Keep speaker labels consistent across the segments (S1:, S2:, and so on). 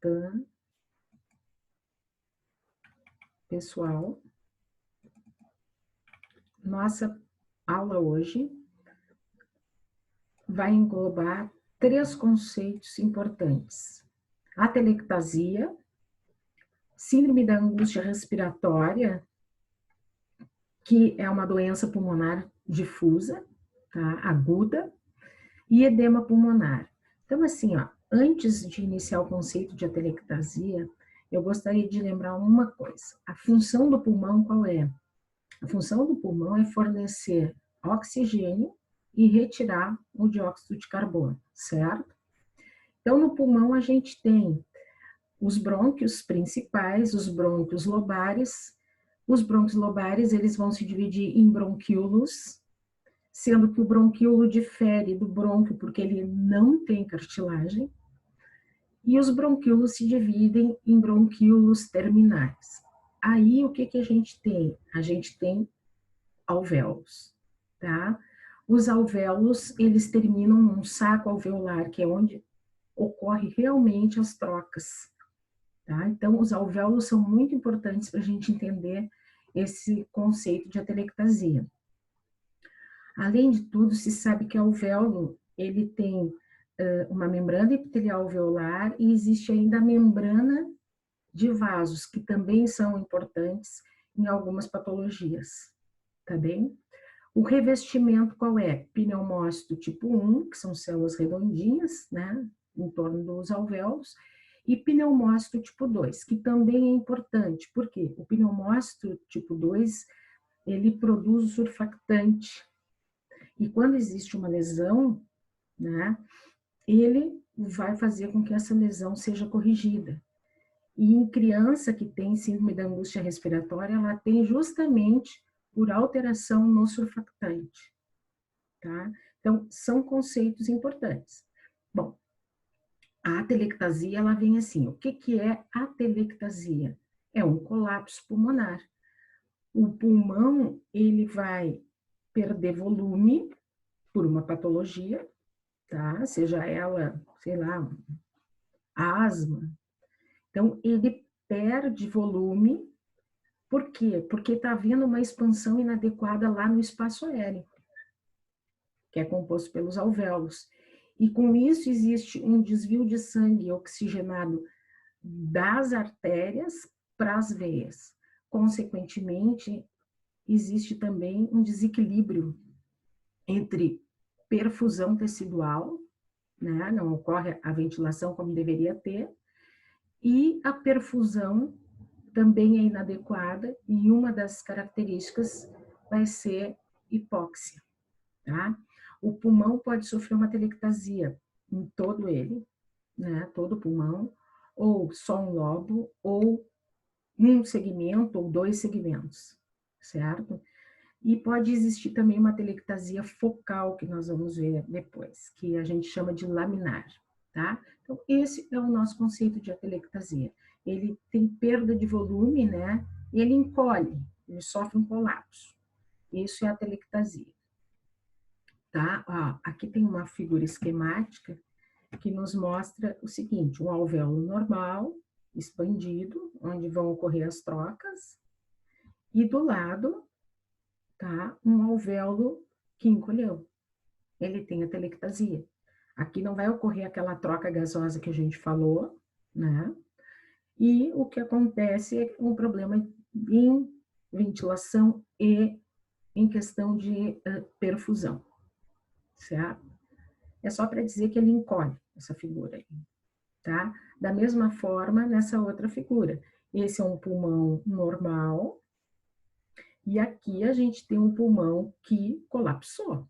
S1: Natan, pessoal. Nossa aula hoje vai englobar 3 conceitos importantes: atelectasia, síndrome da angústia respiratória, que é uma doença pulmonar difusa, tá? Aguda, e edema pulmonar. Então, assim, ó, antes de iniciar o conceito de atelectasia, eu gostaria de lembrar uma coisa. A função do pulmão qual é? A função do pulmão é fornecer oxigênio e retirar o dióxido de carbono, certo? Então, no pulmão a gente tem os brônquios principais, os brônquios lobares. Os brônquios lobares, eles vão se dividir em bronquíolos, sendo que o bronquíolo difere do brônquio porque ele não tem cartilagem, e os bronquíolos se dividem em bronquíolos terminais. Aí, o que a gente tem? A gente tem alvéolos, tá? Os alvéolos, eles terminam num saco alveolar, que é onde ocorre realmente as trocas, tá? Então, os alvéolos são muito importantes para a gente entender esse conceito de atelectasia. Além de tudo, se sabe que o alvéolo, ele tem uma membrana epitelial alveolar e existe ainda a membrana de vasos, que também são importantes em algumas patologias, tá bem? O revestimento qual é? Pneumócito tipo 1, que são células redondinhas, né, em torno dos alvéolos, e pneumócito tipo 2, que também é importante, porque o pneumócito tipo 2, ele produz o surfactante, e quando existe uma lesão, né, ele vai fazer com que essa lesão seja corrigida. E em criança que tem síndrome da angústia respiratória, ela tem justamente por alteração no surfactante, tá? Então, são conceitos importantes. Bom, a atelectasia, ela vem assim, o que é atelectasia? É um colapso pulmonar. O pulmão, ele vai perder volume por uma patologia, tá? Seja ela, sei lá, asma. Então, ele perde volume. Por quê? Porque está havendo uma expansão inadequada lá no espaço aéreo, que é composto pelos alvéolos. E com isso existe um desvio de sangue oxigenado das artérias para as veias. Consequentemente, existe também um desequilíbrio entre perfusão tecidual, né? Não ocorre a ventilação como deveria ter, e a perfusão também é inadequada, e uma das características vai ser hipóxia, tá? O pulmão pode sofrer uma atelectasia em todo ele, né? Todo o pulmão, ou só um lobo, ou um segmento, ou 2 segmentos, certo? E pode existir também uma atelectasia focal, que nós vamos ver depois, que a gente chama de laminar, tá? Então, esse é o nosso conceito de atelectasia. Ele tem perda de volume, né? E ele encolhe, ele sofre um colapso. Isso é a atelectasia, tá? Ó, aqui tem uma figura esquemática que nos mostra o seguinte: um alvéolo normal, expandido, onde vão ocorrer as trocas, e do lado, tá, um alvéolo que encolheu. Ele tem atelectasia. Aqui não vai ocorrer aquela troca gasosa que a gente falou, né? E o que acontece é um problema em ventilação e em questão de perfusão, certo? É só para dizer que ele encolhe, essa figura aí, tá? Da mesma forma, nessa outra figura. Esse é um pulmão normal, e aqui a gente tem um pulmão que colapsou,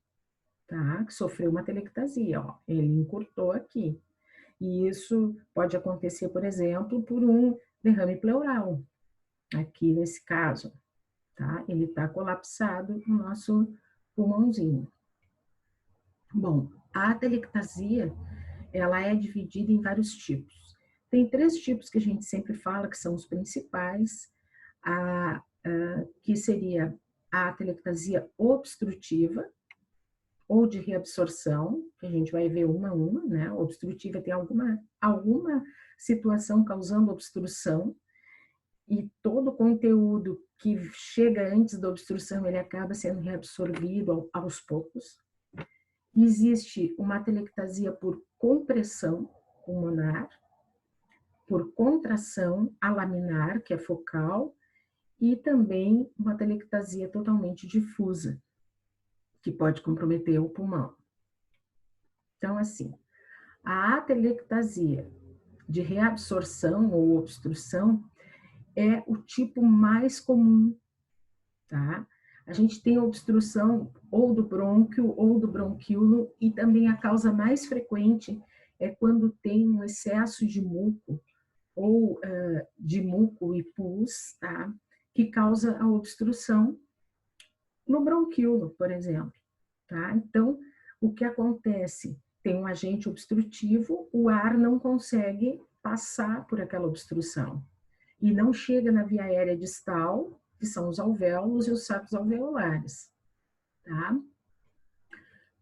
S1: tá? Que sofreu uma atelectasia, ó. Ele encurtou aqui. E isso pode acontecer, por exemplo, por um derrame pleural. Aqui nesse caso, tá? Ele está colapsado no nosso pulmãozinho. Bom, a atelectasia, ela é dividida em vários tipos. Tem 3 tipos que a gente sempre fala, que são os principais, que seria a atelectasia obstrutiva, ou de reabsorção, que a gente vai ver uma a uma, né? Obstrutiva tem alguma situação causando obstrução, e todo o conteúdo que chega antes da obstrução, ele acaba sendo reabsorvido aos poucos. Existe uma atelectasia por compressão pulmonar, por contração alaminar, que é focal, e também uma atelectasia totalmente difusa, que pode comprometer o pulmão. Então, assim, a atelectasia de reabsorção ou obstrução é o tipo mais comum, tá? A gente tem obstrução ou do brônquio ou do bronquíolo, e também a causa mais frequente é quando tem um excesso de muco ou de muco e pus, tá? Que causa a obstrução no bronquíolo, por exemplo, tá? Então, o que acontece? Tem um agente obstrutivo, o ar não consegue passar por aquela obstrução e não chega na via aérea distal, que são os alvéolos e os sacos alveolares, tá?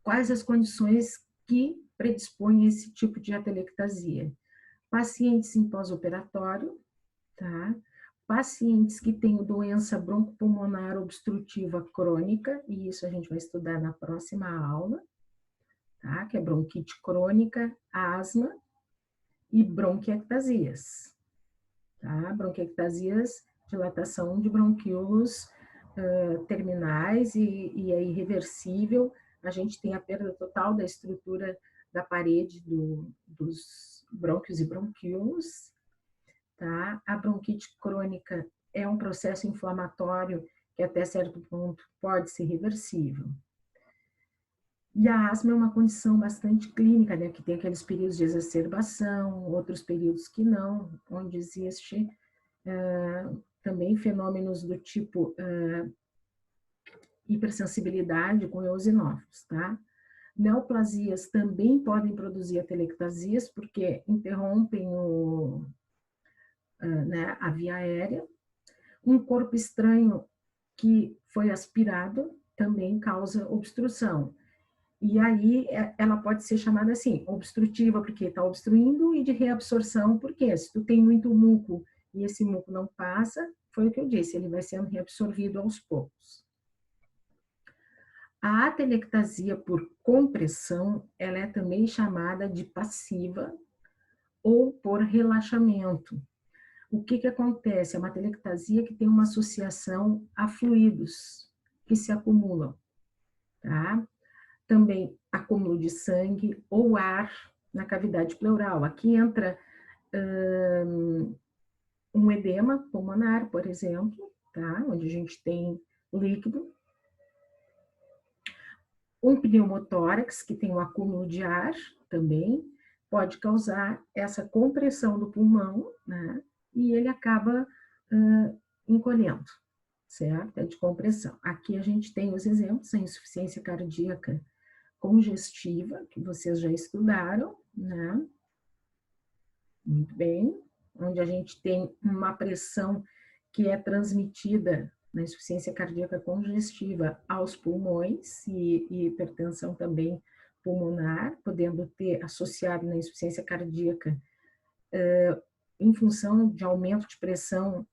S1: Quais as condições que predispõem esse tipo de atelectasia? Pacientes em pós-operatório, tá? Pacientes que têm doença broncopulmonar obstrutiva crônica, e isso a gente vai estudar na próxima aula, tá? Que é bronquite crônica, asma e bronquiectasias, tá? Bronquiectasias, dilatação de bronquíolos terminais e é irreversível. A gente tem a perda total da estrutura da parede dos brônquios e bronquíolos, tá? A bronquite crônica é um processo inflamatório que até certo ponto pode ser reversível. E a asma é uma condição bastante clínica, né? Que tem aqueles períodos de exacerbação, outros períodos que não, onde existe também fenômenos do tipo hipersensibilidade com eosinófilos, tá? Neoplasias também podem produzir atelectasias, porque interrompem né, a via aérea. Um corpo estranho que foi aspirado também causa obstrução. E aí ela pode ser chamada assim, obstrutiva, porque está obstruindo, e de reabsorção, porque se tu tem muito muco e esse muco não passa, foi o que eu disse, ele vai sendo reabsorvido aos poucos. A atelectasia por compressão, ela é também chamada de passiva ou por relaxamento. O que acontece? É uma atelectasia que tem uma associação a fluidos que se acumulam, tá? Também acúmulo de sangue ou ar na cavidade pleural. Aqui entra um edema pulmonar, por exemplo, tá? Onde a gente tem líquido. Um pneumotórax, que tem um acúmulo de ar também, pode causar essa compressão do pulmão, né? E ele acaba encolhendo, certo? É de compressão. Aqui a gente tem os exemplos, a insuficiência cardíaca congestiva, que vocês já estudaram, né? Muito bem. Onde a gente tem uma pressão que é transmitida na insuficiência cardíaca congestiva aos pulmões e hipertensão também pulmonar, podendo ter associado na insuficiência cardíaca em função de aumento de pressão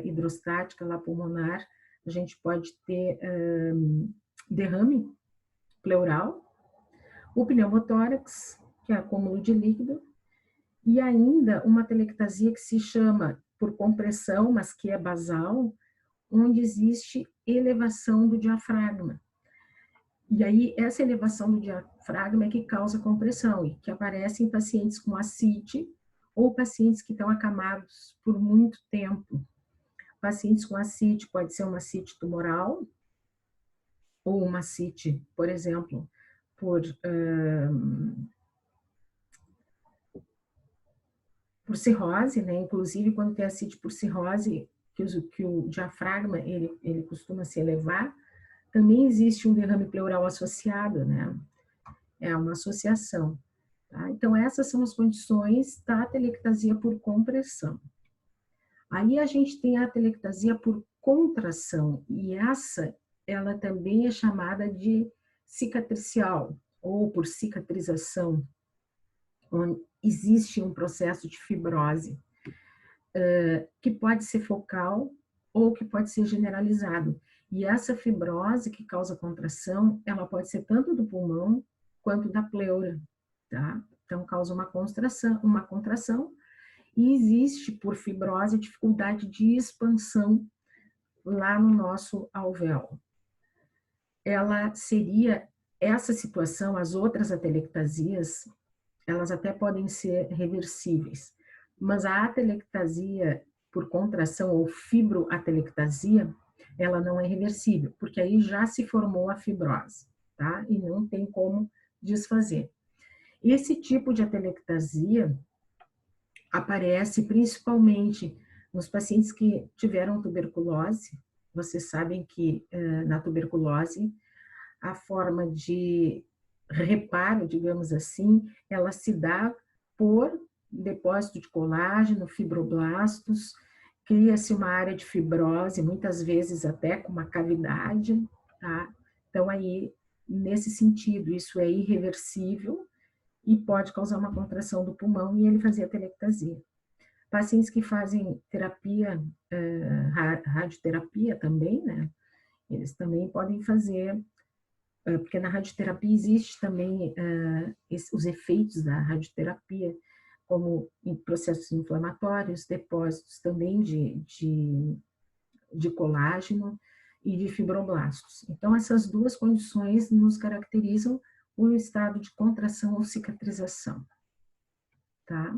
S1: hidrostática lá pulmonar, a gente pode ter derrame pleural, o pneumotórax, que é acúmulo de líquido, e ainda uma atelectasia que se chama por compressão, mas que é basal, onde existe elevação do diafragma. E aí, essa elevação do diafragma é que causa compressão e que aparece em pacientes com ascite ou pacientes que estão acamados por muito tempo. Pacientes com ascite pode ser uma ascite tumoral ou uma ascite, por exemplo, por cirrose, né? Inclusive, quando tem ascite por cirrose, que o diafragma ele costuma se elevar, também existe um derrame pleural associado, né? É uma associação. Tá? Então, essas são as condições da atelectasia por compressão. Aí a gente tem a atelectasia por contração, e ela também é chamada de cicatricial, ou por cicatrização. onde existe um processo de fibrose, que pode ser focal ou que pode ser generalizado. E essa fibrose que causa contração, ela pode ser tanto do pulmão quanto da pleura, tá? Então, causa uma contração, e existe, por fibrose, dificuldade de expansão lá no nosso alvéolo. Ela seria, essa situação, as outras atelectasias, elas até podem ser reversíveis, mas a atelectasia por contração ou fibroatelectasia, ela não é reversível, porque aí já se formou a fibrose, tá? E não tem como desfazer. Esse tipo de atelectasia aparece principalmente nos pacientes que tiveram tuberculose. Vocês sabem que na tuberculose a forma de reparo, digamos assim, ela se dá por depósito de colágeno, fibroblastos, cria-se uma área de fibrose, muitas vezes até com uma cavidade, tá? Então aí, nesse sentido, isso é irreversível e pode causar uma contração do pulmão e ele fazer atelectasia. Pacientes que fazem terapia, radioterapia também, né? Eles também podem fazer, porque na radioterapia existe também os efeitos da radioterapia, como em processos inflamatórios, depósitos também de colágeno e de fibroblastos. Então, essas duas condições nos caracterizam o estado de contração ou cicatrização, tá?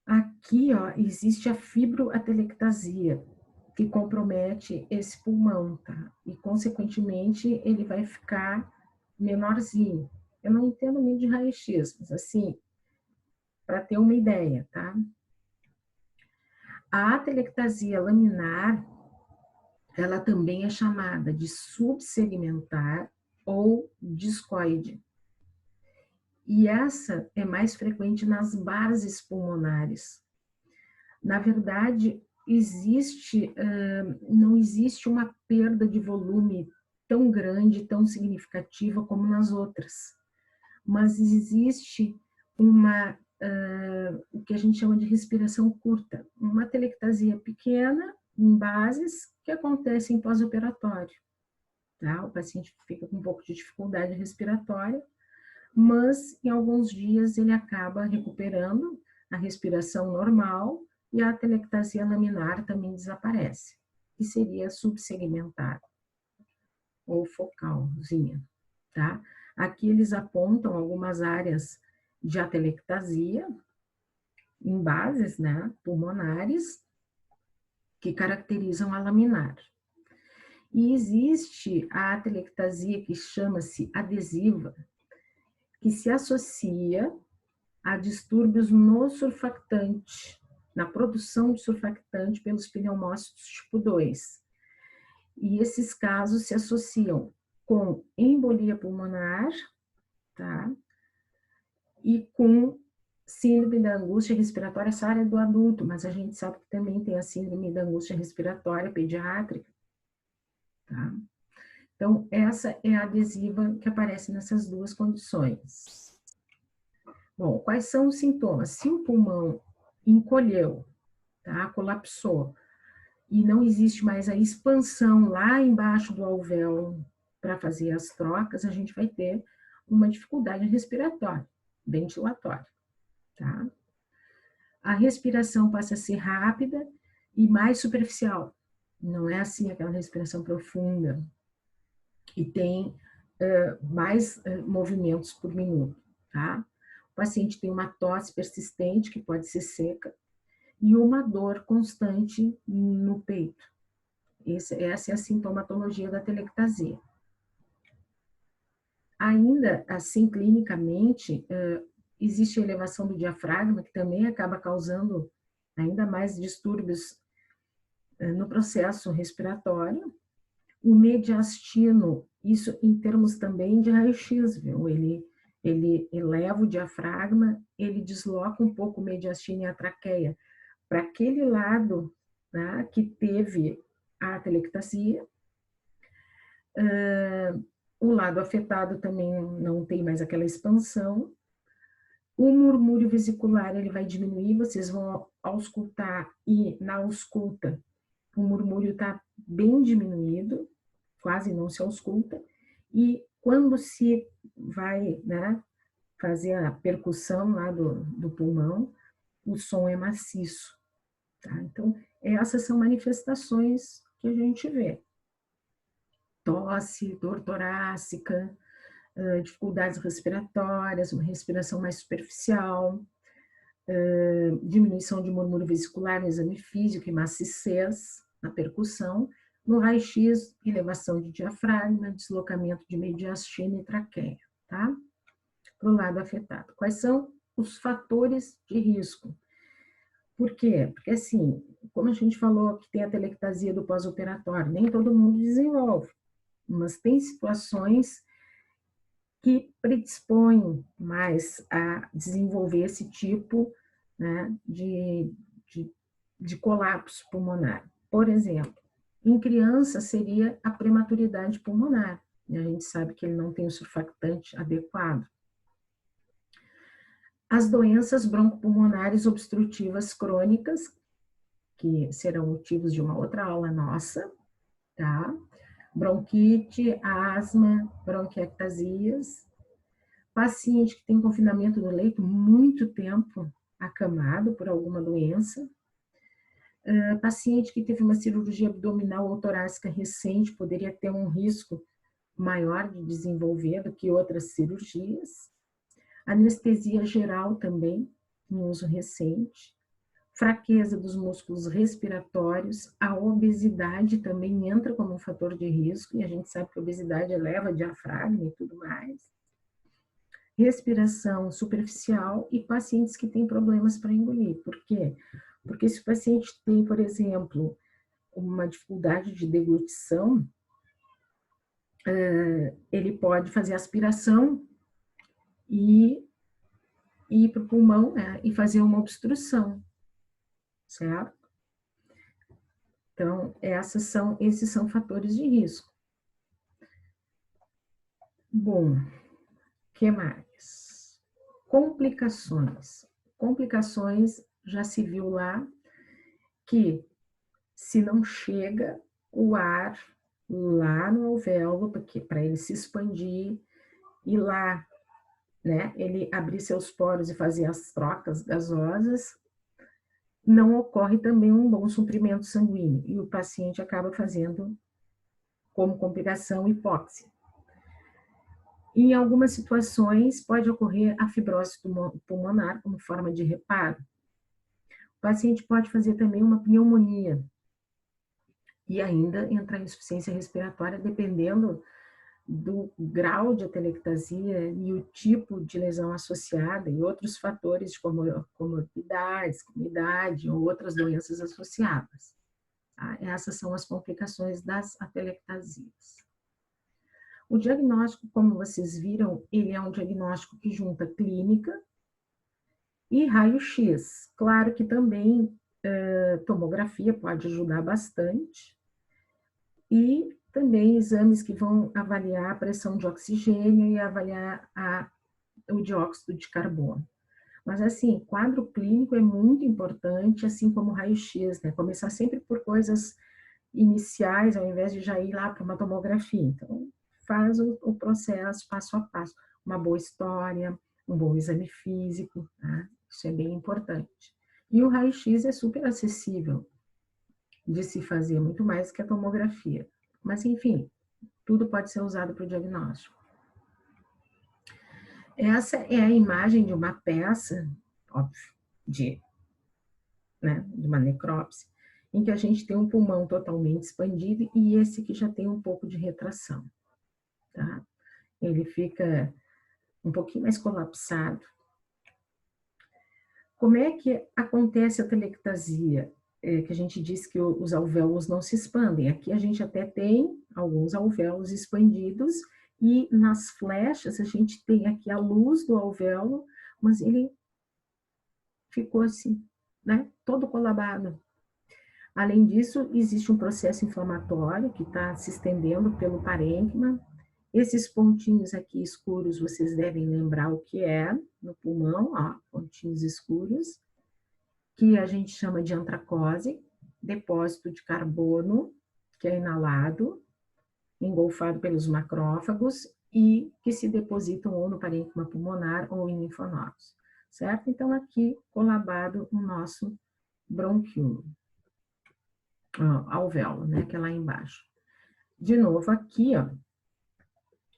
S1: Aqui, ó, existe a fibroatelectasia, que compromete esse pulmão, tá? E, consequentemente, ele vai ficar menorzinho. Eu não entendo muito de raio-x, mas assim, para ter uma ideia, tá? A atelectasia laminar, ela também é chamada de subsegmentar ou discoide. E essa é mais frequente nas bases pulmonares. Na verdade, não existe uma perda de volume tão grande, tão significativa como nas outras, mas existe o que a gente chama de respiração curta, uma atelectasia pequena em bases que acontece em pós-operatório, tá? O paciente fica com um pouco de dificuldade respiratória, mas em alguns dias ele acaba recuperando a respiração normal e a atelectasia laminar também desaparece, que seria subsegmentar ou focalzinha, tá? Aqui eles apontam algumas áreas de atelectasia em bases, né, pulmonares, que caracterizam a laminar. E existe a atelectasia que chama-se adesiva, que se associa a distúrbios no surfactante, na produção de surfactante pelos pneumócitos tipo 2. E esses casos se associam com embolia pulmonar, tá? E com síndrome da angústia respiratória, essa área do adulto, mas a gente sabe que também tem a síndrome da angústia respiratória pediátrica, tá? Então, essa é a adesiva que aparece nessas duas condições. Bom, quais são os sintomas? Se o pulmão encolheu, tá? Colapsou, e não existe mais a expansão lá embaixo do alvéolo para fazer as trocas, a gente vai ter uma dificuldade respiratória, ventilatória, tá? A respiração passa a ser rápida e mais superficial. Não é assim aquela respiração profunda e tem mais movimentos por minuto, tá? O paciente tem uma tosse persistente, que pode ser seca, e uma dor constante no peito. Essa é a sintomatologia da atelectasia. Ainda assim, clinicamente, existe a elevação do diafragma, que também acaba causando ainda mais distúrbios no processo respiratório. O mediastino, isso em termos também de raio-x, viu? Ele eleva o diafragma, ele desloca um pouco o mediastino e a traqueia para aquele lado, né, que teve a atelectasia. O lado afetado também não tem mais aquela expansão, O murmúrio vesicular, ele vai diminuir, vocês vão auscultar, e na ausculta, o murmúrio está bem diminuído, quase não se ausculta, e quando se vai, né, fazer a percussão lá do pulmão, o som é maciço. Tá? Então, essas são manifestações que a gente vê. Tosse, dor torácica, dificuldades respiratórias, uma respiração mais superficial, diminuição de murmúrio vesicular no exame físico e maciçez na percussão, no raio-x, elevação de diafragma, deslocamento de mediastina e traqueia, tá? Para o lado afetado. Quais são os fatores de risco? Por quê? Porque, assim, como a gente falou que tem a telectasia do pós-operatório, nem todo mundo desenvolve, mas tem situações que predispõem mais a desenvolver esse tipo, né, de colapso pulmonar. Por exemplo, em criança seria a prematuridade pulmonar, e a gente sabe que ele não tem o surfactante adequado. As doenças broncopulmonares obstrutivas crônicas, que serão motivos de uma outra aula nossa, tá? Bronquite, asma, bronquiectasias. Paciente que tem confinamento no leito muito tempo acamado por alguma doença. Paciente que teve uma cirurgia abdominal ou torácica recente poderia ter um risco maior de desenvolver do que outras cirurgias. Anestesia geral também, em uso recente. Fraqueza dos músculos respiratórios. A obesidade também entra como um fator de risco, e a gente sabe que a obesidade eleva diafragma e tudo mais. Respiração superficial e pacientes que têm problemas para engolir. Por quê? Porque se o paciente tem, por exemplo, uma dificuldade de deglutição, ele pode fazer aspiração e ir para o pulmão, né, e fazer uma obstrução, certo? Então, esses são fatores de risco. Bom, o que mais? Complicações. Complicações, já se viu lá que se não chega o ar lá no alvéolo, para ele se expandir e lá, né, ele abrir seus poros e fazer as trocas gasosas, não ocorre também um bom suprimento sanguíneo e o paciente acaba fazendo como complicação hipóxia. Em algumas situações pode ocorrer a fibrose pulmonar como forma de reparo. O paciente pode fazer também uma pneumonia e ainda entrar em insuficiência respiratória, dependendo do grau de atelectasia e o tipo de lesão associada e outros fatores de comorbidades, como idade ou outras doenças associadas. Tá? Essas são as complicações das atelectasias. O diagnóstico, como vocês viram, ele é um diagnóstico que junta clínica e raio-x. Claro que também tomografia pode ajudar bastante, e também exames que vão avaliar a pressão de oxigênio e avaliar o dióxido de carbono. Mas, assim, quadro clínico é muito importante, assim como o raio-x, né? Começar sempre por coisas iniciais, ao invés de já ir lá para uma tomografia. Então, faz o processo passo a passo. Uma boa história, um bom exame físico, tá? Isso é bem importante. E o raio-x é super acessível de se fazer, muito mais que a tomografia. Mas, enfim, tudo pode ser usado para o diagnóstico. Essa é a imagem de uma peça, óbvio, de uma necrópsia, em que a gente tem um pulmão totalmente expandido e esse que já tem um pouco de retração, tá? Ele fica um pouquinho mais colapsado. Como é que acontece a telectasia? Que a gente diz que os alvéolos não se expandem. Aqui a gente até tem alguns alvéolos expandidos e nas flechas a gente tem aqui a luz do alvéolo, mas ele ficou assim, né? Todo colabado. Além disso, existe um processo inflamatório que está se estendendo pelo parênquima Esses pontinhos aqui escuros, vocês devem lembrar o que é no pulmão, ó, pontinhos escuros, que a gente chama de antracose, depósito de carbono, que é inalado, engolfado pelos macrófagos e que se depositam ou no parênquima pulmonar ou em linfonodos, certo? Então, aqui, colabado o nosso bronquíolo, alvéolo, né, que é lá embaixo. De novo, aqui, ó,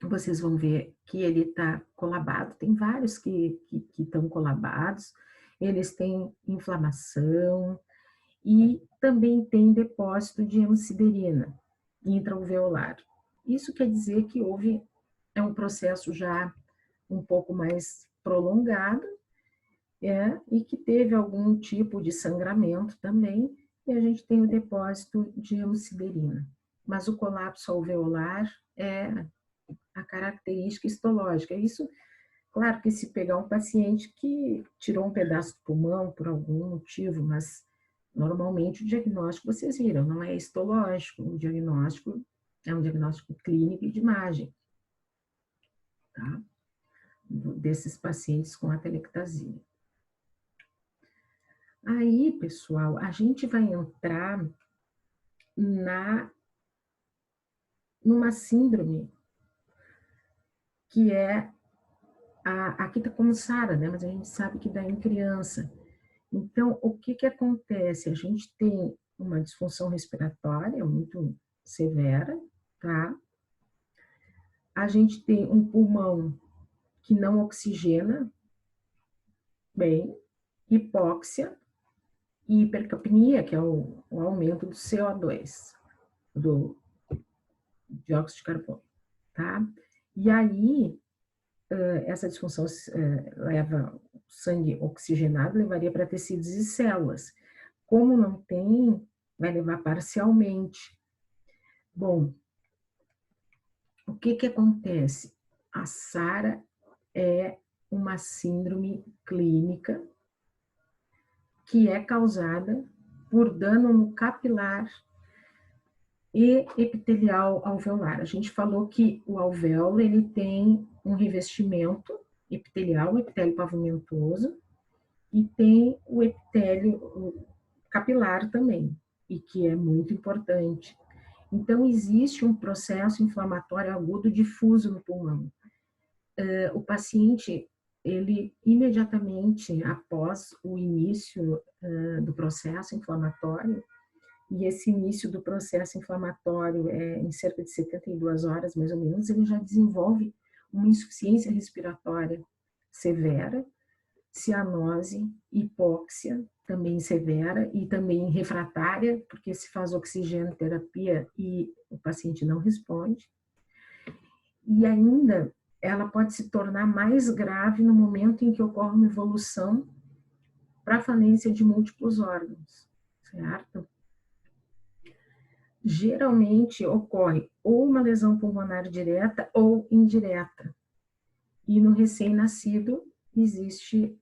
S1: vocês vão ver que ele está colabado, tem vários que estão colabados, eles têm inflamação e também tem depósito de hemosiderina intraalveolar. Isso quer dizer que é um processo já um pouco mais prolongado, e que teve algum tipo de sangramento também, e a gente tem o depósito de hemosiderina. Mas o colapso alveolar é a característica histológica. Isso, claro que se pegar um paciente que tirou um pedaço do pulmão por algum motivo, mas normalmente o diagnóstico, vocês viram, não é histológico, o diagnóstico é um diagnóstico clínico e de imagem, tá? Desses pacientes com atelectasia. Aí, pessoal, a gente vai entrar numa síndrome que é aqui está como SARA, né? Mas a gente sabe que dá em criança. Então, o que acontece? A gente tem uma disfunção respiratória muito severa, tá? A gente tem um pulmão que não oxigena bem, hipóxia e hipercapnia, que é o aumento do CO2, do dióxido de carbono, tá? E aí, essa disfunção leva sangue oxigenado, levaria para tecidos e células. Como não tem, vai levar parcialmente. Bom, o que acontece? A SARA é uma síndrome clínica que é causada por dano no capilar e epitelial alveolar. A gente falou que o alvéolo ele tem um revestimento epitelial, o epitélio pavimentoso, e tem o epitélio capilar também, e que é muito importante. Então, existe um processo inflamatório agudo difuso no pulmão. O paciente, ele imediatamente após o início do processo inflamatório, e esse início do processo inflamatório em cerca de 72 horas, mais ou menos, ele já desenvolve uma insuficiência respiratória severa, cianose, hipóxia, também severa e também refratária, porque se faz oxigenoterapia e o paciente não responde. E ainda ela pode se tornar mais grave no momento em que ocorre uma evolução para a falência de múltiplos órgãos, certo? Geralmente ocorre ou uma lesão pulmonar direta ou indireta. E no recém-nascido existe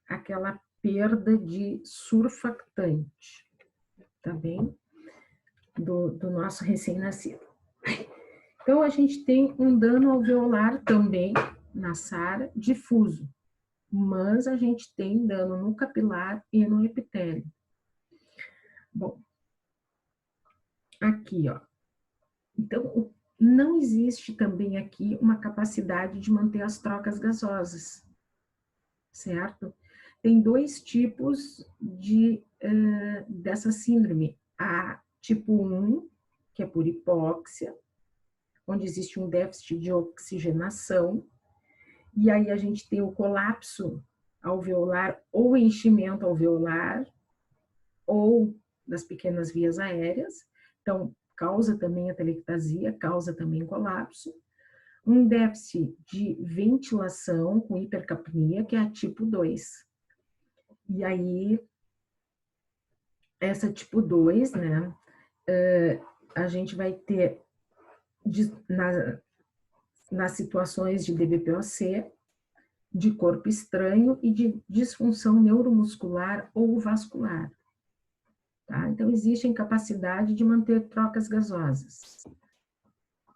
S1: aquela perda de surfactante, tá bem? Do nosso recém-nascido. Então, a gente tem um dano alveolar também na SARA difuso, mas a gente tem dano no capilar e no epitélio. Bom, aqui, ó. Então, não existe também aqui uma capacidade de manter as trocas gasosas, certo? Tem dois tipos dessa síndrome. A tipo 1, que é por hipóxia, onde existe um déficit de oxigenação, e aí a gente tem o colapso alveolar ou enchimento alveolar, ou das pequenas vias aéreas, então causa também atelectasia, causa também colapso. Um déficit de ventilação com hipercapnia, que é a tipo 2. E aí, essa tipo 2, né, a gente vai ter nas situações de DBPOC, de corpo estranho e de disfunção neuromuscular ou vascular. Tá? Então, existe a incapacidade de manter trocas gasosas.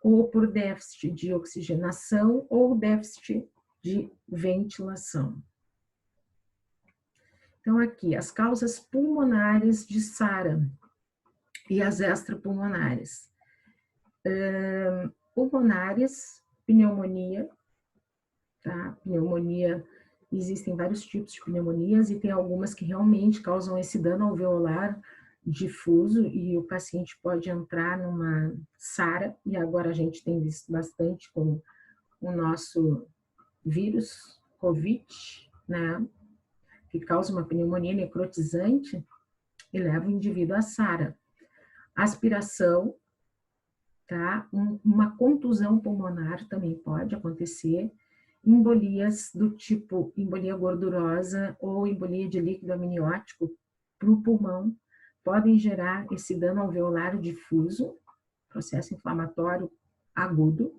S1: ou por déficit de oxigenação ou déficit de ventilação. Então, aqui, as causas pulmonares de SARA e as extrapulmonares. Pulmonares, pneumonia, tá? Pneumonia, existem vários tipos de pneumonias e tem algumas que realmente causam esse dano alveolar difuso e o paciente pode entrar numa SARA, e agora a gente tem visto bastante com o nosso vírus COVID, né, que causa uma pneumonia necrotizante e leva o indivíduo a SARA. Aspiração, tá? Uma contusão pulmonar também pode acontecer, embolias do tipo embolia gordurosa ou embolia de líquido amniótico para o pulmão, podem gerar esse dano alveolar difuso, processo inflamatório agudo,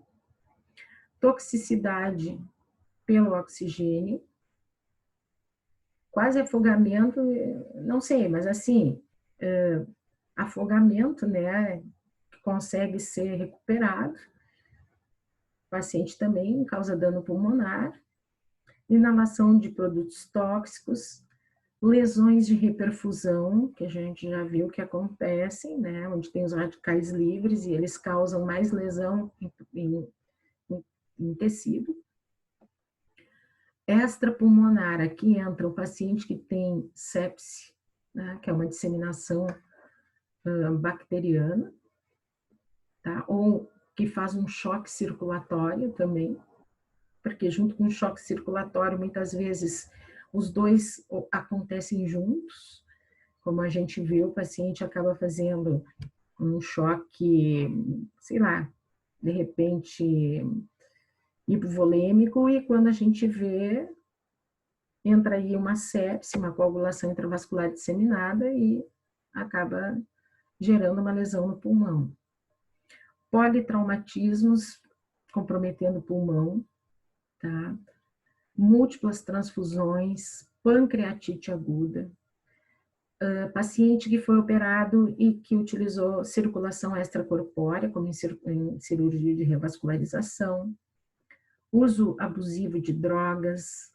S1: toxicidade pelo oxigênio, quase afogamento, não sei, mas assim, afogamento, né, consegue ser recuperado, o paciente também causa dano pulmonar, inalação de produtos tóxicos, lesões de reperfusão, que a gente já viu que acontecem, né, onde tem os radicais livres e eles causam mais lesão em tecido. Extrapulmonar, aqui entra o paciente que tem sepse, né, que é uma disseminação bacteriana, tá, ou que faz um choque circulatório também, porque junto com o choque circulatório, muitas vezes, os dois acontecem juntos, como a gente viu, o paciente acaba fazendo um choque, sei lá, de repente, hipovolêmico, e quando a gente vê, entra aí uma sepse, uma coagulação intravascular disseminada e acaba gerando uma lesão no pulmão. Politraumatismos comprometendo o pulmão, tá? Múltiplas transfusões, pancreatite aguda, paciente que foi operado e que utilizou circulação extracorpórea, como em cirurgia de revascularização, uso abusivo de drogas,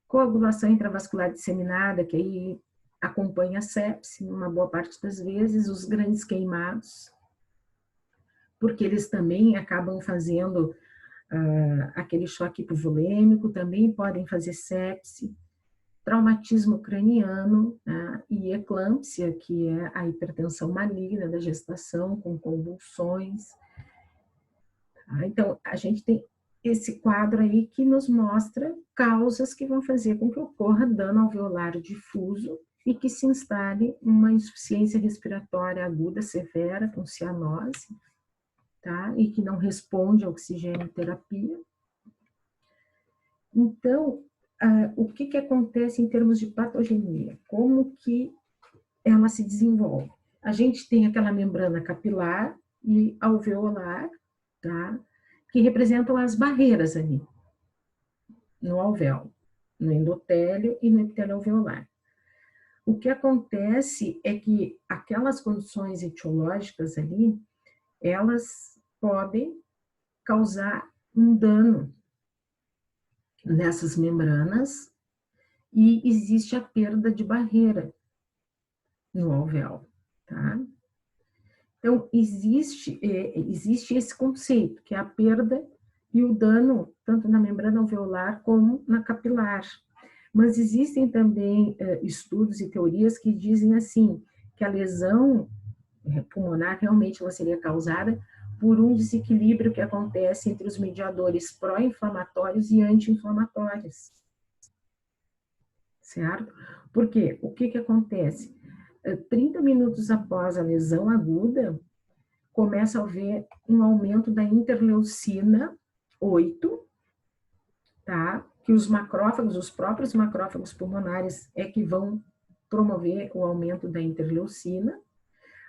S1: coagulação intravascular disseminada, que aí acompanha a sepse, uma boa parte das vezes, os grandes queimados, porque eles também acabam fazendo aquele choque hipovolêmico, também podem fazer sepse, traumatismo craniano, né, e eclâmpsia, que é a hipertensão maligna da gestação, com convulsões. Tá? Então, a gente tem esse quadro aí que nos mostra causas que vão fazer com que ocorra dano alveolar difuso e que se instale uma insuficiência respiratória aguda severa com cianose, tá? E que não responde à oxigenoterapia. Então, o que acontece em termos de patogenia? Como que ela se desenvolve? A gente tem aquela membrana capilar e alveolar, tá? Que representam as barreiras ali, no alvéolo, no endotélio e no epitélio alveolar. O que acontece é que aquelas condições etiológicas ali, elas podem causar um dano nessas membranas e existe a perda de barreira no alvéolo, tá? Então, existe esse conceito, que é a perda e o dano, tanto na membrana alveolar como na capilar. Mas existem também estudos e teorias que dizem assim, que a lesão pulmonar realmente ela seria causada por um desequilíbrio que acontece entre os mediadores pró-inflamatórios e anti-inflamatórios. Certo? Por quê? O que acontece? 30 minutos após a lesão aguda, começa a haver um aumento da interleucina 8, tá? Que os macrófagos, os próprios macrófagos pulmonares é que vão promover o aumento da interleucina.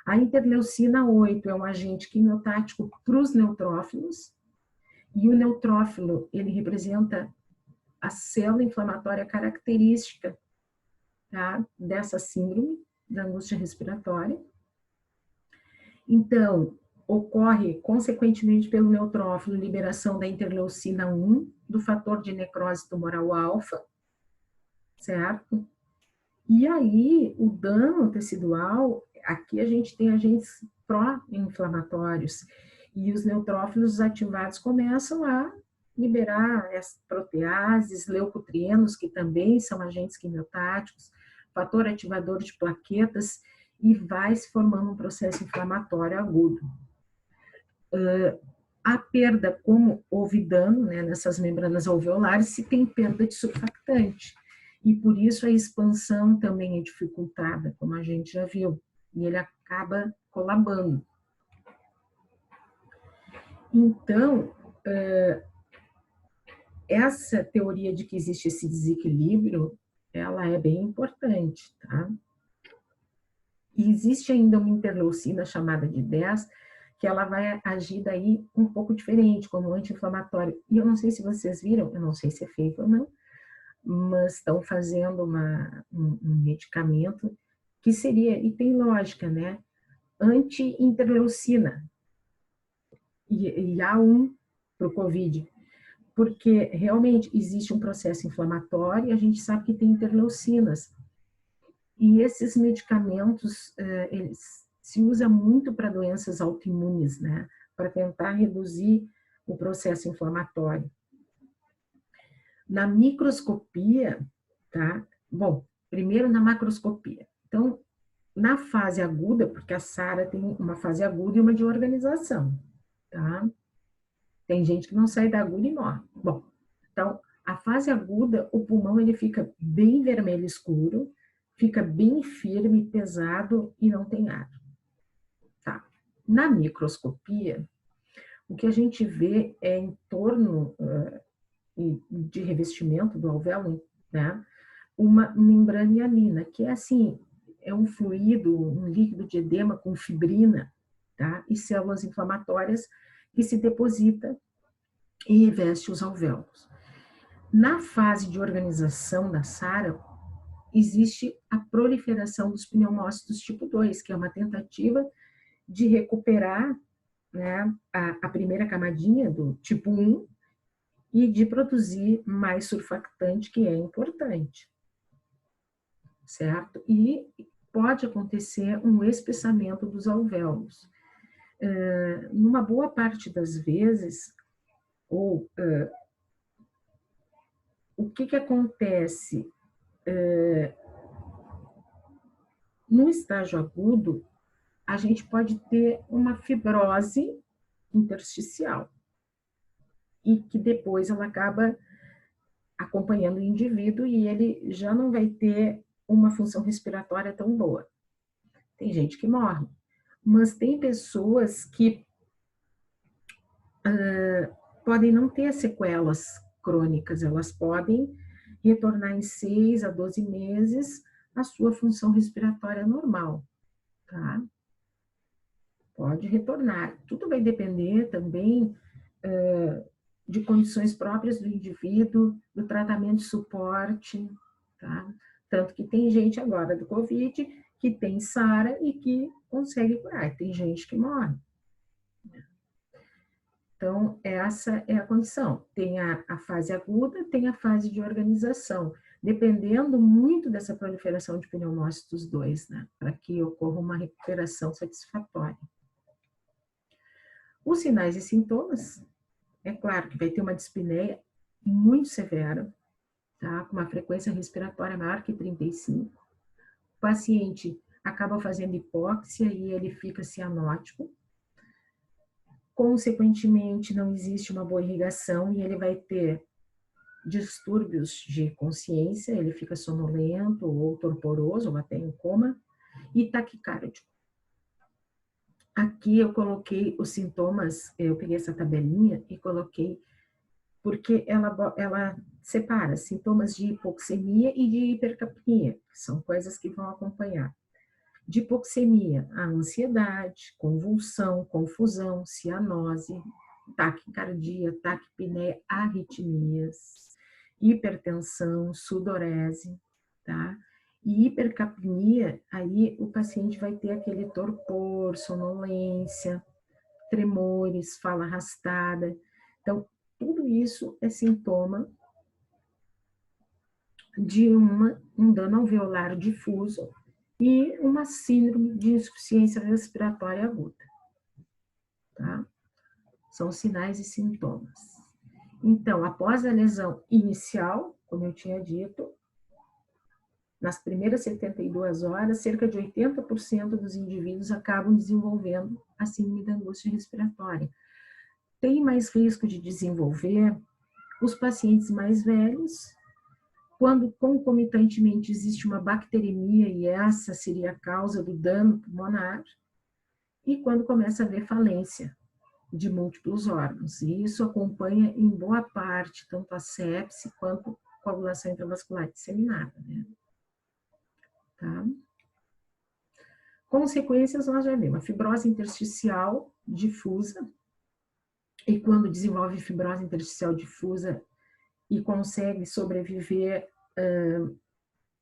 S1: A interleucina 8 é um agente quimiotático para os neutrófilos, e o neutrófilo, ele representa a célula inflamatória característica, tá? Dessa síndrome da angústia respiratória. Então, ocorre, consequentemente, pelo neutrófilo, liberação da interleucina 1, do fator de necrose tumoral alfa, certo? E aí, o dano tecidual, aqui a gente tem agentes pró-inflamatórios, e os neutrófilos ativados começam a liberar as proteases, leucotrienos, que também são agentes quimiotáticos, fator ativador de plaquetas, e vai se formando um processo inflamatório agudo. A perda, como houve dano, né, nessas membranas alveolares, se tem perda de surfactante. E por isso a expansão também é dificultada, como a gente já viu, e ele acaba colabando. Então, essa teoria de que existe esse desequilíbrio, ela é bem importante, tá? E existe ainda uma interleucina chamada de 10, que ela vai agir daí um pouco diferente, como anti-inflamatório. E eu não sei se vocês viram, eu não sei se é feito ou não, mas estão fazendo um medicamento que seria, e tem lógica, né? Anti-interleucina. E há um para o Covid, porque realmente existe um processo inflamatório e a gente sabe que tem interleucinas. E esses medicamentos, eles se usa muito para doenças autoimunes, né? Para tentar reduzir o processo inflamatório. Na microscopia, tá? Bom, primeiro na macroscopia. Então, na fase aguda, porque a SARA tem uma fase aguda e uma de organização, tá? Tem gente que não sai da aguda e morre. Bom, então, a fase aguda, o pulmão ele fica bem vermelho escuro, fica bem firme, pesado e não tem ar. Tá. Na microscopia, o que a gente vê é em torno de revestimento do alvéolo, né, uma membrana hialina, que é assim, é um fluido, um líquido de edema com fibrina, tá, e células inflamatórias que se deposita e reveste os alvéolos. Na fase de organização da SARA, existe a proliferação dos pneumócitos tipo 2, que é uma tentativa de recuperar, né, a primeira camadinha do tipo 1 e de produzir mais surfactante, que é importante, certo? E pode acontecer um espessamento dos alvéolos. Numa boa parte das vezes, ou o que acontece? No estágio agudo, a gente pode ter uma fibrose intersticial e que depois ela acaba acompanhando o indivíduo e ele já não vai ter uma função respiratória tão boa. Tem gente que morre, mas tem pessoas que podem não ter sequelas crônicas, elas podem retornar em 6 a 12 meses à sua função respiratória normal, tá? Pode retornar. Tudo vai depender também de condições próprias do indivíduo, do tratamento de suporte, tá? Tanto que tem gente agora do Covid que tem SARA e que consegue curar, tem gente que morre. Então, essa é a condição. Tem a fase aguda, tem a fase de organização, dependendo muito dessa proliferação de pneumócitos 2, né? Para que ocorra uma recuperação satisfatória. Os sinais e sintomas, é claro que vai ter uma dispneia muito severa, tá? Com uma frequência respiratória maior que 35. O paciente acaba fazendo hipóxia e ele fica cianótico. Consequentemente, não existe uma boa irrigação e ele vai ter distúrbios de consciência, ele fica sonolento ou torporoso ou até em coma, e taquicárdio. Aqui eu coloquei os sintomas, eu peguei essa tabelinha e coloquei, porque ela separa sintomas de hipoxemia e de hipercapnia, que são coisas que vão acompanhar. De hipoxemia, a ansiedade, convulsão, confusão, cianose, taquicardia, taquipneia, arritmias, hipertensão, sudorese, tá? E hipercapnia, aí o paciente vai ter aquele torpor, sonolência, tremores, fala arrastada. Então, tudo isso é sintoma de um dano alveolar difuso e uma síndrome de insuficiência respiratória aguda. Tá? São sinais e sintomas. Então, após a lesão inicial, como eu tinha dito, nas primeiras 72 horas, cerca de 80% dos indivíduos acabam desenvolvendo a síndrome da angústia respiratória. Tem mais risco de desenvolver os pacientes mais velhos, quando concomitantemente existe uma bacteremia, e essa seria a causa do dano pulmonar, e quando começa a haver falência de múltiplos órgãos. E isso acompanha em boa parte tanto a sepse quanto a coagulação intravascular disseminada, né? Tá? Consequências nós já vimos, a fibrose intersticial difusa, e quando desenvolve fibrose intersticial difusa e consegue sobreviver,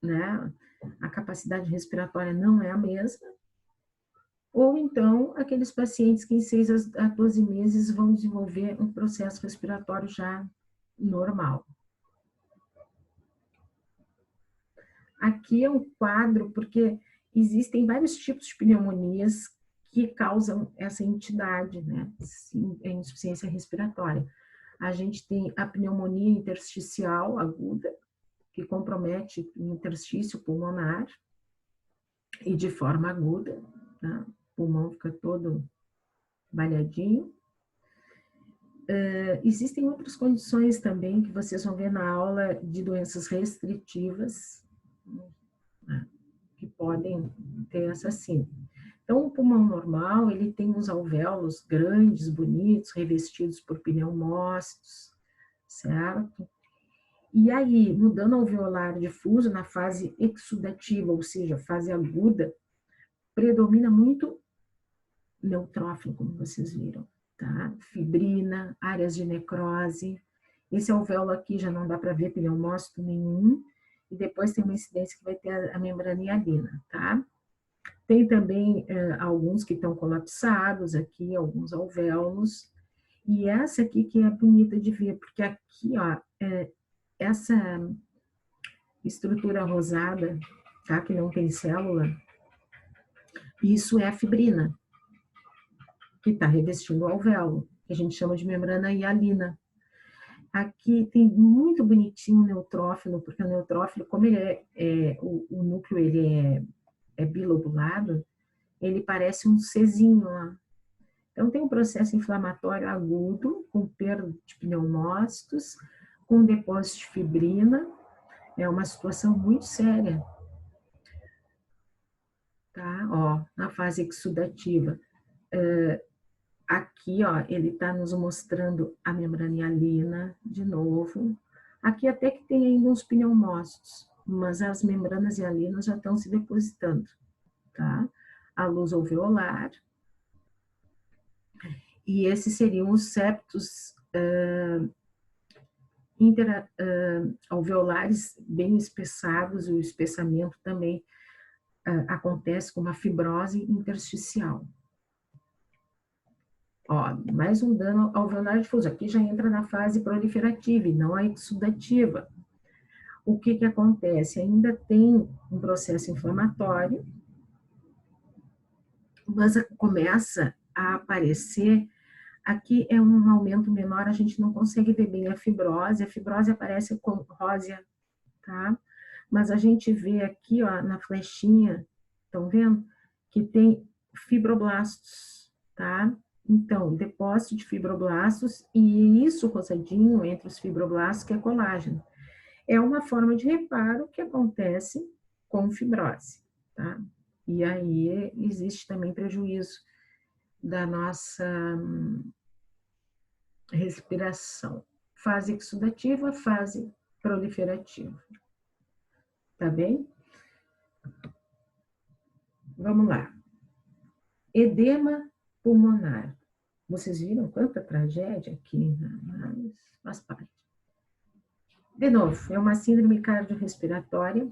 S1: né, a capacidade respiratória não é a mesma, ou então aqueles pacientes que em 6 a 12 meses vão desenvolver um processo respiratório já normal. Aqui é um quadro, porque existem vários tipos de pneumonias que causam essa entidade, né? Insuficiência respiratória. A gente tem a pneumonia intersticial aguda, que compromete o interstício pulmonar, e de forma aguda, tá? O pulmão fica todo balhadinho. Existem outras condições também que vocês vão ver na aula de doenças restritivas, né, que podem ter essa síndrome. Então, o pulmão normal, ele tem os alvéolos grandes, bonitos, revestidos por pneumócitos, certo? E aí, no dano alveolar difuso, na fase exudativa, ou seja, fase aguda, predomina muito neutrófilo, como vocês viram, tá? Fibrina, áreas de necrose. Esse alvéolo aqui já não dá para ver pneumócito nenhum. E depois tem uma incidência que vai ter a membrana hialina, tá? Tem também alguns que estão colapsados aqui, alguns alvéolos. E essa aqui que é bonita de ver, porque aqui, ó, essa estrutura rosada, tá? Que não tem célula, isso é a fibrina, que está revestindo o alvéolo, que a gente chama de membrana hialina. Aqui tem muito bonitinho o neutrófilo, porque o neutrófilo, como ele o núcleo ele é bilobulado, ele parece um Czinho lá. Então, tem um processo inflamatório agudo, com perda de pneumócitos, com depósito de fibrina, é uma situação muito séria. Tá? Ó, na fase exudativa. Aqui, ó, ele está nos mostrando a membrana hialina de novo. Aqui até que tem ainda uns pneumócitos, mas as membranas hialinas já estão se depositando, tá? A luz alveolar. E esses seriam os septos alveolares bem espessados, e o espessamento também acontece com uma fibrose intersticial. Ó, mais um dano alveolar difuso. Aqui já entra na fase proliferativa e não a exudativa. O que acontece? Ainda tem um processo inflamatório, mas começa a aparecer. Aqui é um aumento menor, a gente não consegue ver bem a fibrose aparece com rósea, tá? Mas a gente vê aqui, ó, na flechinha, estão vendo? Que tem fibroblastos, tá? Então, depósito de fibroblastos, e isso rosadinho entre os fibroblastos, que é colágeno. É uma forma de reparo que acontece com fibrose, tá? E aí existe também prejuízo da nossa respiração. Fase exudativa, fase proliferativa. Tá bem? Vamos lá. Edema pulmonar. Vocês viram quanta tragédia aqui? Mas faz parte. De novo, é uma síndrome cardiorrespiratória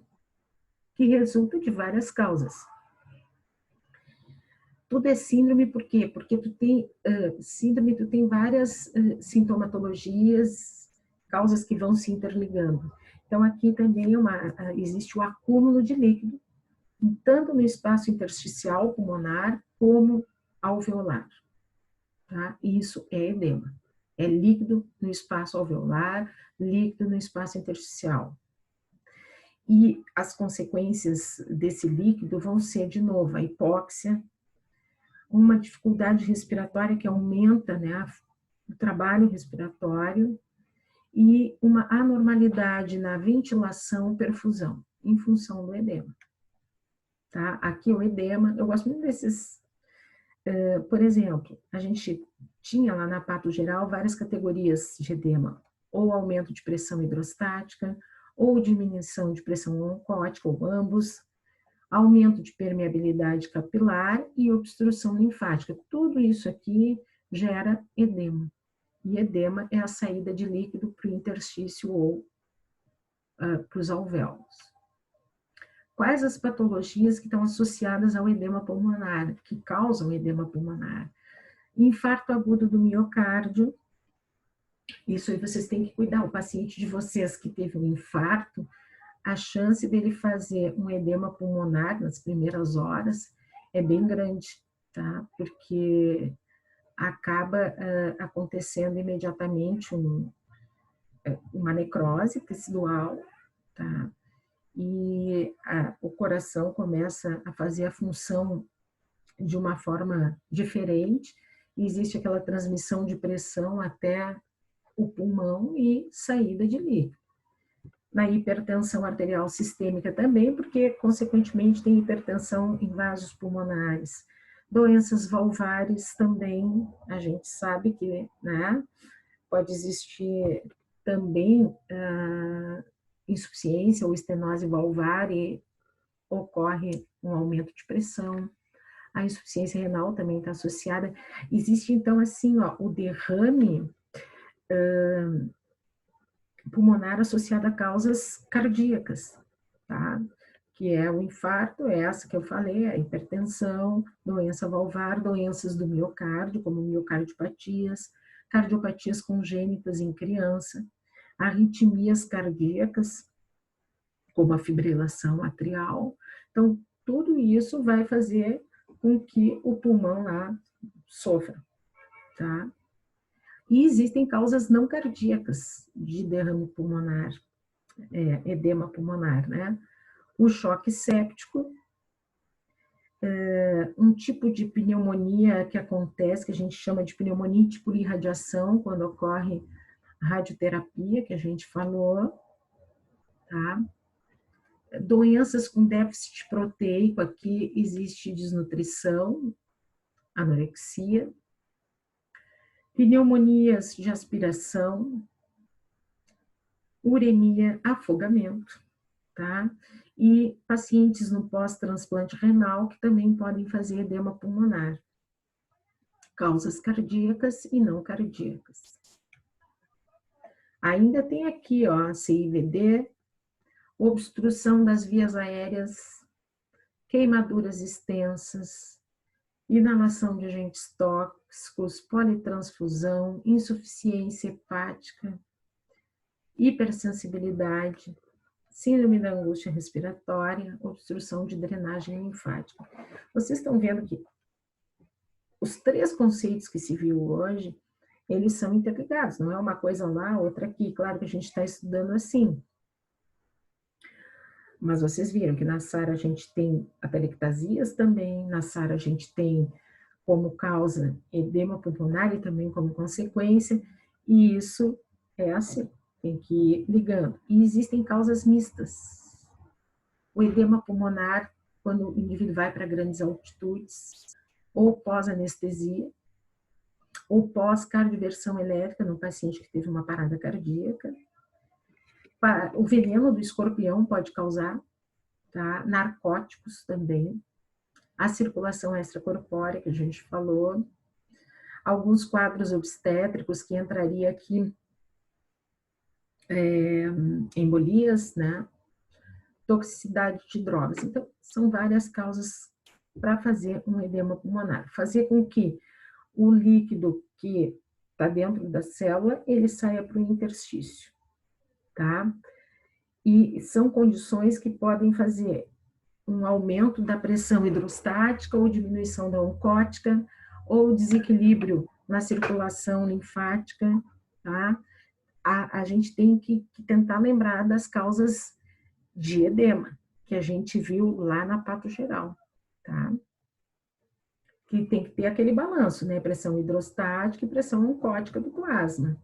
S1: que resulta de várias causas. Tudo é síndrome, por quê? Porque tu tem síndrome, tu tem várias sintomatologias, causas que vão se interligando. Então, aqui também existe o acúmulo de líquido, tanto no espaço intersticial pulmonar, como alveolar. Tá? Isso é edema. É líquido no espaço alveolar, líquido no espaço intersticial. E as consequências desse líquido vão ser, de novo, a hipóxia, uma dificuldade respiratória que aumenta, né, o trabalho respiratório, e uma anormalidade na ventilação, perfusão, em função do edema. Tá? Aqui o edema, eu gosto muito desses, por exemplo, a gente tinha lá na pato geral várias categorias de edema, ou aumento de pressão hidrostática, ou diminuição de pressão oncótica, ou ambos, aumento de permeabilidade capilar e obstrução linfática. Tudo isso aqui gera edema. E edema é a saída de líquido para o interstício ou para os alvéolos. Quais as patologias que estão associadas ao edema pulmonar, que causam edema pulmonar? Infarto agudo do miocárdio. Isso aí vocês têm que cuidar. O paciente de vocês que teve um infarto, a chance dele fazer um edema pulmonar nas primeiras horas é bem grande, tá? Porque acaba acontecendo imediatamente uma necrose tecidual, tá? E o coração começa a fazer a função de uma forma diferente, e existe aquela transmissão de pressão até o pulmão e saída de líquido. Na hipertensão arterial sistêmica também, porque, consequentemente, tem hipertensão em vasos pulmonares. Doenças valvares também, a gente sabe que, né, pode existir também insuficiência ou estenose valvar e ocorre um aumento de pressão. A insuficiência renal também está associada. Existe, então, assim, ó, o derrame pulmonar associado a causas cardíacas, tá? Que é o infarto, é essa que eu falei, a hipertensão, doença valvar, doenças do miocárdio, como miocardiopatias, cardiopatias congênitas em criança, arritmias cardíacas, como a fibrilação atrial. Então, tudo isso vai fazer com que o pulmão lá sofra, tá? E existem causas não cardíacas de derrame pulmonar, edema pulmonar, né? O choque séptico, um tipo de pneumonia que acontece, que a gente chama de pneumonia tipo irradiação, quando ocorre radioterapia, que a gente falou, tá? Doenças com déficit proteico, aqui existe desnutrição, anorexia, pneumonias de aspiração, uremia, afogamento, tá? E pacientes no pós-transplante renal que também podem fazer edema pulmonar, causas cardíacas e não cardíacas. Ainda tem aqui, ó, CIVD, obstrução das vias aéreas, queimaduras extensas, inalação de agentes tóxicos, politransfusão, insuficiência hepática, hipersensibilidade, síndrome da angústia respiratória, obstrução de drenagem linfática. Vocês estão vendo que os três conceitos que se viu hoje, eles são interligados, não é uma coisa lá, outra aqui. Claro que a gente está estudando assim. Mas vocês viram que na SARA a gente tem atelectasias também, na SARA a gente tem como causa edema pulmonar e também como consequência, e isso é assim, tem que ir ligando. E existem causas mistas. O edema pulmonar, quando o indivíduo vai para grandes altitudes, ou pós-anestesia, ou pós-cardioversão elétrica, no paciente que teve uma parada cardíaca. O veneno do escorpião pode causar, tá? Narcóticos também, a circulação extracorpórea, que a gente falou, alguns quadros obstétricos que entraria aqui, embolias, né? Toxicidade de drogas. Então, são várias causas para fazer um edema pulmonar. Fazer com que o líquido que está dentro da célula, ele saia para o interstício, tá? E são condições que podem fazer um aumento da pressão hidrostática ou diminuição da oncótica, ou desequilíbrio na circulação linfática, tá? A gente tem que tentar lembrar das causas de edema, que a gente viu lá na patogeral, tá? Que tem que ter aquele balanço, né? Pressão hidrostática e pressão oncótica do plasma.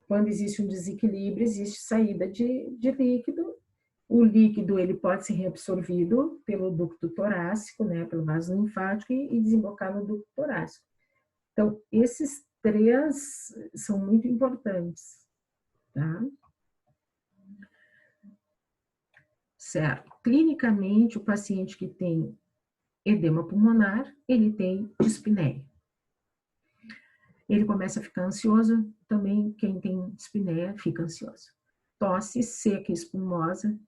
S1: Quando existe um desequilíbrio, existe saída de líquido. O líquido ele pode ser reabsorvido pelo ducto torácico, né? Pelo vaso linfático e desembocar no ducto torácico. Então, esses três são muito importantes, tá? Certo. Clinicamente, o paciente que tem edema pulmonar, ele tem dispneia. Ele começa a ficar ansioso, também quem tem dispneia fica ansioso. Tosse seca e espumosa,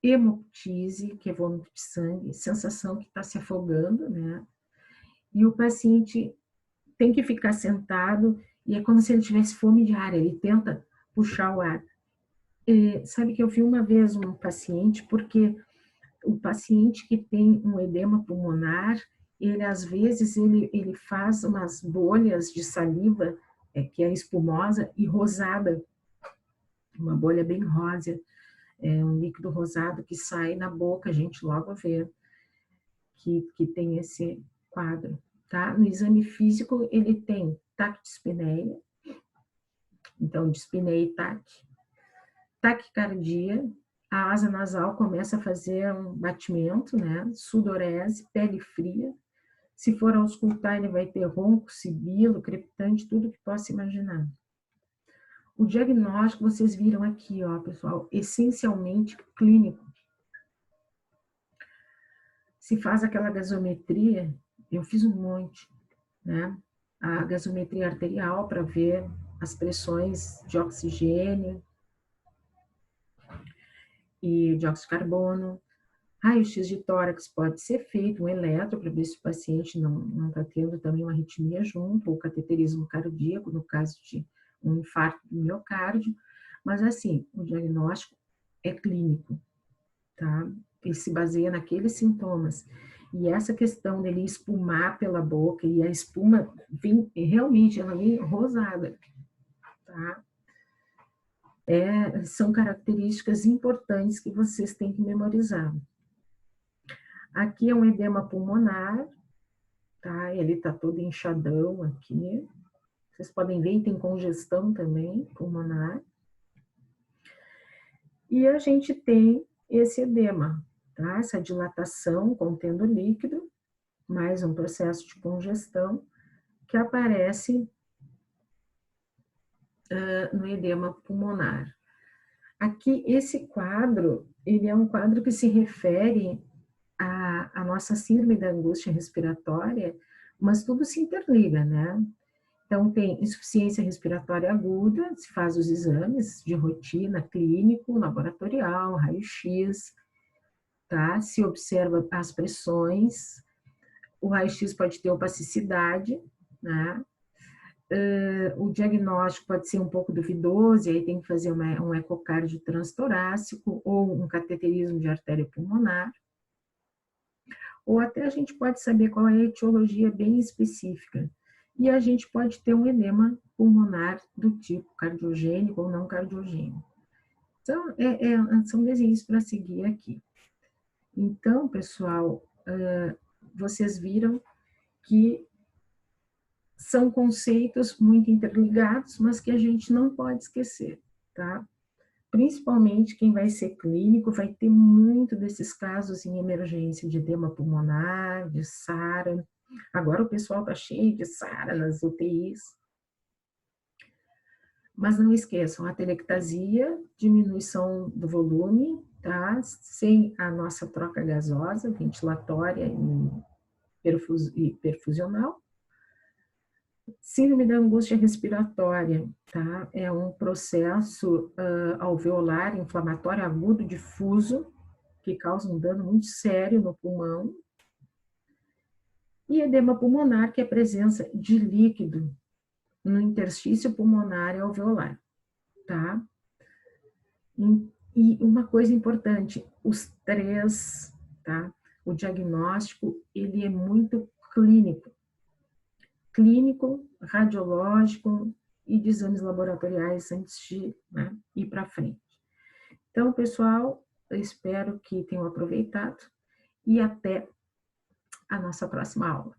S1: hemoptise, que é vômito de sangue, sensação que está se afogando, né? E o paciente tem que ficar sentado e é como se ele tivesse fome de ar, ele tenta puxar o ar. Sabe que eu vi uma vez um paciente, porque o paciente que tem um edema pulmonar, ele às vezes ele faz umas bolhas de saliva, que é espumosa e rosada, uma bolha bem rosa, um líquido rosado que sai na boca, a gente logo vê que tem esse quadro, tá? No exame físico ele tem taquidispneia, então dispneia e taquicardia, a asa nasal começa a fazer um batimento, né? Sudorese, pele fria. Se for auscultar, ele vai ter ronco, sibilo, crepitante, tudo que possa imaginar. O diagnóstico, vocês viram aqui, ó, pessoal, essencialmente clínico. Se faz aquela gasometria, eu fiz um monte, né? A gasometria arterial para ver as pressões de oxigênio e dióxido de carbono. Raio-x de tórax pode ser feito, um eletro, para ver se o paciente não está tendo também uma arritmia junto, ou cateterismo cardíaco, no caso de um infarto do miocárdio. Mas, assim, o diagnóstico é clínico, tá? Ele se baseia naqueles sintomas. E essa questão dele espumar pela boca, e a espuma vem, realmente, ela vem rosada, tá? São características importantes que vocês têm que memorizar. Aqui é um edema pulmonar, tá? Ele tá todo inchadão aqui. Vocês podem ver, tem congestão também pulmonar. E a gente tem esse edema, tá? Essa dilatação contendo líquido, mais um processo de congestão que aparece no edema pulmonar. Aqui, esse quadro, ele é um quadro que se refere à nossa síndrome da angústia respiratória, mas tudo se interliga, né? Então, tem insuficiência respiratória aguda, se faz os exames de rotina, clínico, laboratorial, raio-x, tá? Se observa as pressões, o raio-x pode ter opacidade, né? O diagnóstico pode ser um pouco duvidoso, e aí tem que fazer um ecocardio transtorácico ou um cateterismo de artéria pulmonar. Ou até a gente pode saber qual é a etiologia bem específica. E a gente pode ter um edema pulmonar do tipo cardiogênico ou não cardiogênico. Então, são desenhos para seguir aqui. Então, pessoal, vocês viram que são conceitos muito interligados, mas que a gente não pode esquecer, tá? Principalmente quem vai ser clínico vai ter muito desses casos em emergência de edema pulmonar, de SARA. Agora o pessoal está cheio de SARA nas UTIs. Mas não esqueçam, a telectasia, diminuição do volume, tá? Sem a nossa troca gasosa, ventilatória e perfusional. Síndrome da angústia respiratória, tá? É um processo alveolar inflamatório agudo difuso que causa um dano muito sério no pulmão. E edema pulmonar, que é a presença de líquido no interstício pulmonar e alveolar, tá? E uma coisa importante, os três, tá? O diagnóstico, ele é muito clínico. Clínico, radiológico e de exames laboratoriais antes de, né, ir para frente. Então, pessoal, eu espero que tenham aproveitado e até a nossa próxima aula.